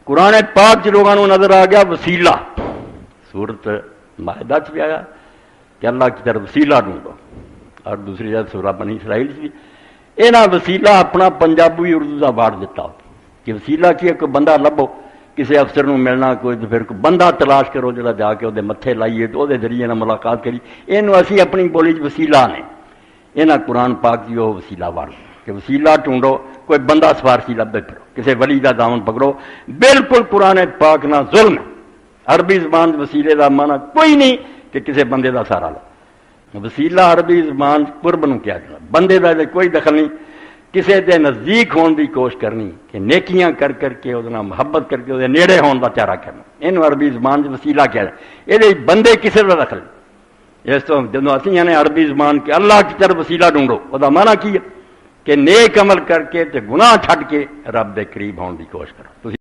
कुरान पाक च लोगों को नजर आ गया वसीला। सूरत मायदा च भी आया कि अल्लाह की तरफ वसीला ढूंढो, और दूसरी जगह सूरा बनी इसराइल भी इन्हें वसीला अपना पंजाबी उर्दू का वाड़ दिता कि वसीला की कोई बंदा लभो, किसी अफसर को मिलना कोई, तो फिर कोई बंदा तलाश करो जो जाके वो मत्थे लाइए तो वो जरिए मुलाकात करी। इनू असी अपनी बोली च वसीला ने, इन्हें कुरान पाक की वो वसीला वाड़ कि वसीला ढूंढो, कोई बंदा सिफारशी लभे फिरो, किसी वली का दामन पकड़ो। बिल्कुल कुरान पाक ना जुल्म। अरबी जबान वसीले का माना कोई नहीं कि किसी बंदे का सहारा लो। वसीला अरबी जबान कुर्ब नूं क्या जाता, बंदे का कोई दखल नहीं। किसी के नज़दीक होने की कोशिश करनी कि नेकियां कर करके उसके मुहब्बत करके उसके नेड़े होने का चारा करना, इन अरबी जबान वसीला क्या है। ये बंदे किसी का दखल नहीं। इस तो जो असी आने अरबी जबान के अल्लाह की तरफ वसीला ढूंढो, वह माना की है कि नेक अमल करके ते गुनाह छड्ड के रब के करीब होने की कोशिश करो।